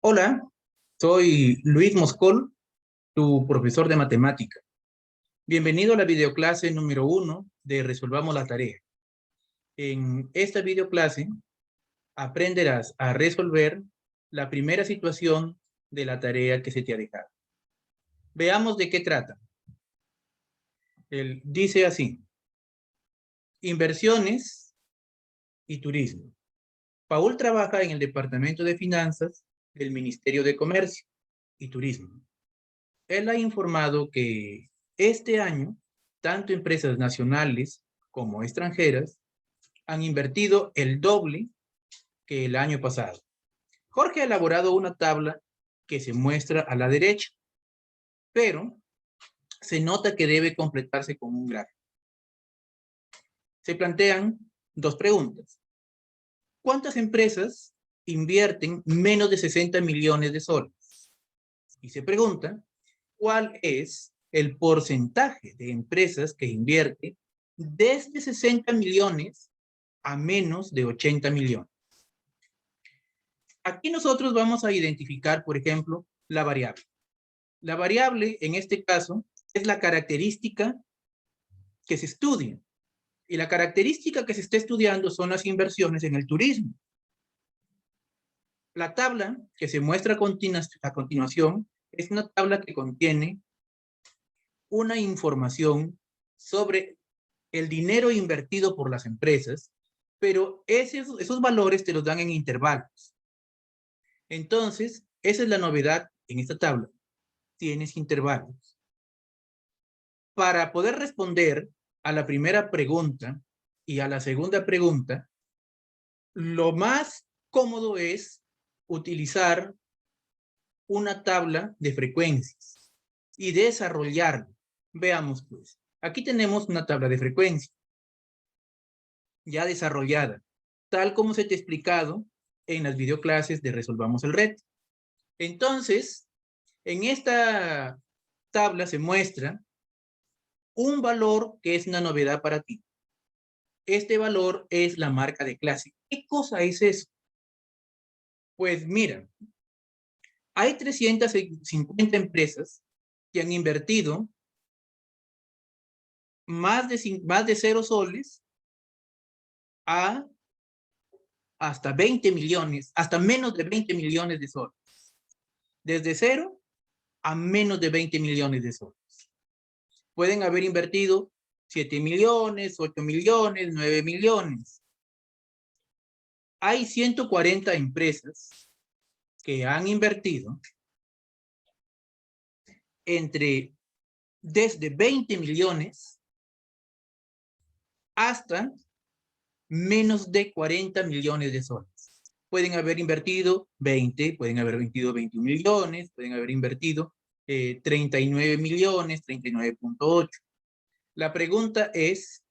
Hola, soy Luis Moscol, tu profesor de matemática. Bienvenido a la videoclase número 1 de Resolvamos la Tarea. En esta videoclase aprenderás a resolver la primera situación de la tarea que se te ha dejado. Veamos de qué trata. Dice así: inversiones y turismo. Paul trabaja en el Departamento de Finanzas del Ministerio de Comercio y Turismo. Él ha informado que este año, tanto empresas nacionales como extranjeras han invertido el doble que el año pasado. Jorge ha elaborado una tabla que se muestra a la derecha, pero se nota que debe completarse con un gráfico. Se plantean dos preguntas. ¿Cuántas empresas invierten menos de 60 millones de soles? Y se pregunta, ¿cuál es el porcentaje de empresas que invierte desde 60 millones a menos de 80 millones? Aquí nosotros vamos a identificar, por ejemplo, la variable. La variable, en este caso, es la característica que se estudia. Y la característica que se está estudiando son las inversiones en el turismo. La tabla que se muestra a continuación es una tabla que contiene una información sobre el dinero invertido por las empresas, pero esos valores te los dan en intervalos. Entonces, esa es la novedad en esta tabla. Tienes intervalos. Para poder responder a la primera pregunta y a la segunda pregunta, lo más cómodo es utilizar una tabla de frecuencias y desarrollarlo. Veamos pues. Aquí tenemos una tabla de frecuencia ya desarrollada, tal como se te ha explicado en las videoclases de Resolvamos el Reto. Entonces, en esta tabla se muestra un valor que es una novedad para ti. Este valor es la marca de clase. ¿Qué cosa es eso? Pues mira, hay 350 empresas que han invertido más de 0 soles a hasta 20 millones, hasta menos de 20 millones de soles. Desde 0 a menos de 20 millones de soles. Pueden haber invertido 7 millones, 8 millones, 9 millones. Hay 140 empresas que han invertido desde 20 millones hasta menos de 40 millones de soles. Pueden haber invertido 20, pueden haber invertido 21 millones, pueden haber invertido 39 millones, 39.8. La pregunta es,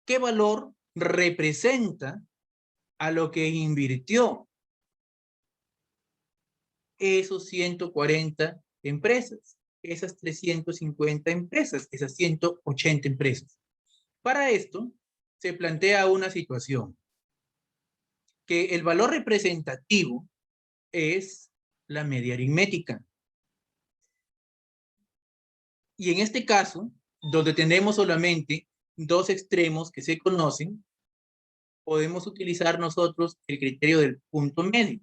¿qué valor representa a lo que invirtió esos 140 empresas, esas 350 empresas, esas 180 empresas? Para esto, se plantea una situación, que el valor representativo es la media aritmética. Y en este caso, donde tenemos solamente dos extremos que se conocen, podemos utilizar nosotros el criterio del punto medio.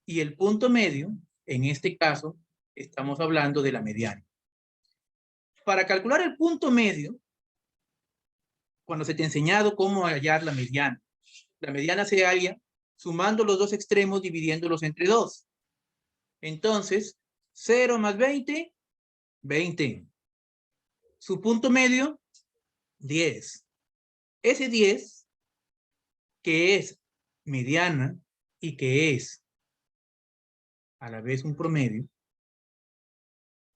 Y el punto medio, en este caso, estamos hablando de la mediana. Para calcular el punto medio, cuando se te ha enseñado cómo hallar la mediana se halla sumando los dos extremos, dividiéndolos entre 2. Entonces, 0 más 20, 20. Su punto medio, 10. Ese 10, que es mediana y que es a la vez un promedio,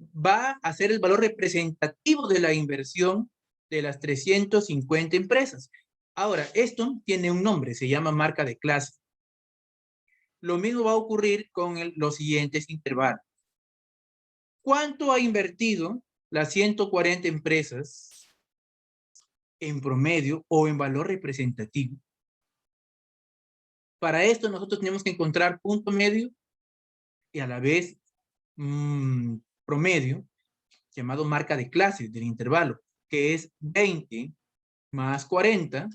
va a ser el valor representativo de la inversión de las 350 empresas. Ahora, esto tiene un nombre, se llama marca de clase. Lo mismo va a ocurrir con los siguientes intervalos. ¿Cuánto ha invertido las 140 empresas en promedio o en valor representativo Para esto nosotros tenemos que encontrar punto medio y a la vez promedio, llamado marca de clase del intervalo, que es 20 más 40,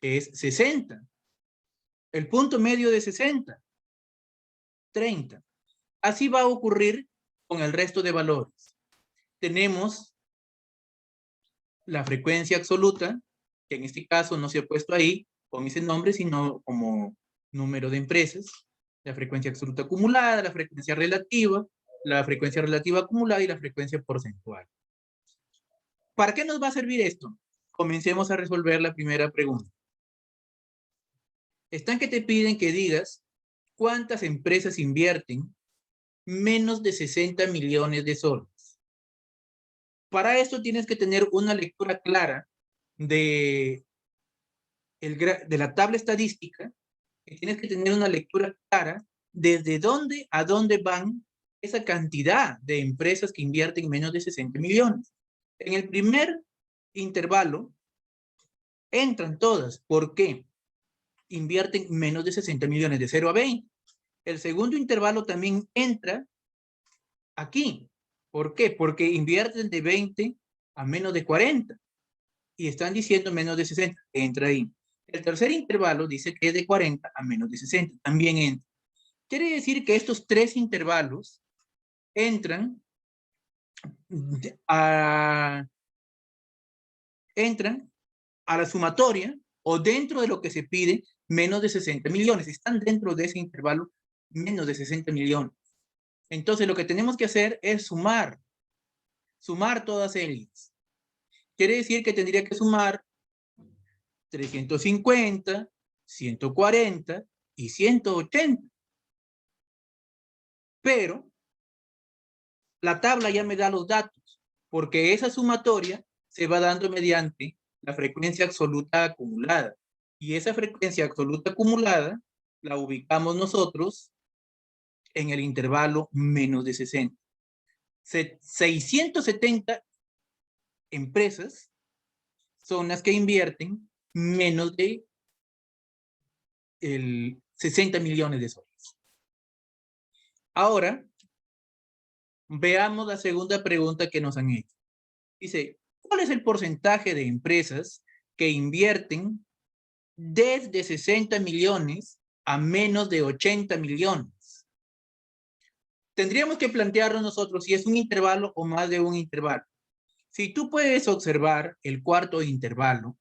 es 60. El punto medio de 60, 30. Así va a ocurrir con el resto de valores. Tenemos la frecuencia absoluta, que en este caso no se ha puesto ahí con ese nombre, sino como número de empresas, la frecuencia absoluta acumulada, la frecuencia relativa acumulada y la frecuencia porcentual. ¿Para qué nos va a servir esto? Comencemos a resolver la primera pregunta. Están que te piden que digas cuántas empresas invierten menos de 60 millones de soles. Para esto tienes que tener una lectura clara de la tabla estadística, y tienes que tener una lectura clara desde dónde a dónde van esa cantidad de empresas que invierten menos de 60 millones. En el primer intervalo entran todas. ¿Por qué? Invierten menos de 60 millones, de 0 a 20. El segundo intervalo también entra aquí. ¿Por qué? Porque invierten de 20 a menos de 40 y están diciendo menos de 60. Entra ahí. El tercer intervalo dice que es de 40 a menos de 60. También entra. Quiere decir que estos tres intervalos entran a la sumatoria o dentro de lo que se pide menos de 60 millones. Están dentro de ese intervalo menos de 60 millones. Entonces lo que tenemos que hacer es sumar todas ellas. Quiere decir que tendría que sumar 350, 140 y 180. Pero la tabla ya me da los datos, porque esa sumatoria se va dando mediante la frecuencia absoluta acumulada. Y esa frecuencia absoluta acumulada la ubicamos nosotros en el intervalo menos de 60. 670 empresas son las que invierten menos de 60 millones de soles. Ahora, veamos la segunda pregunta que nos han hecho. Dice, ¿cuál es el porcentaje de empresas que invierten desde 60 millones a menos de 80 millones? Tendríamos que plantearnos nosotros si es un intervalo o más de un intervalo. Si tú puedes observar el cuarto intervalo,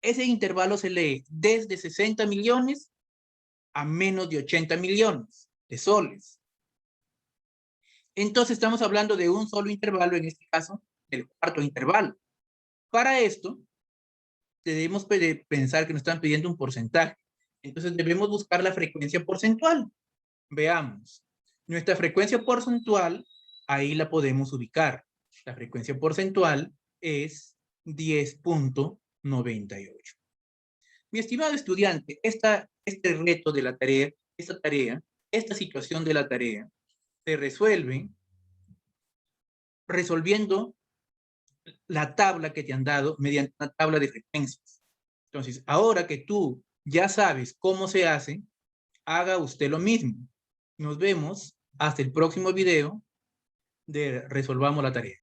ese intervalo se lee desde 60 millones a menos de 80 millones de soles. Entonces estamos hablando de un solo intervalo, en este caso, el cuarto intervalo. Para esto, debemos pensar que nos están pidiendo un porcentaje. Entonces debemos buscar la frecuencia porcentual. Veamos. Nuestra frecuencia porcentual, ahí la podemos ubicar. La frecuencia porcentual es 10.98. Mi estimado estudiante, este reto de la tarea, esta situación de la tarea, se resuelve resolviendo la tabla que te han dado mediante una tabla de frecuencias. Entonces, ahora que tú ya sabes cómo se hace, haga usted lo mismo. Nos vemos hasta el próximo video de Resolvamos la Tarea.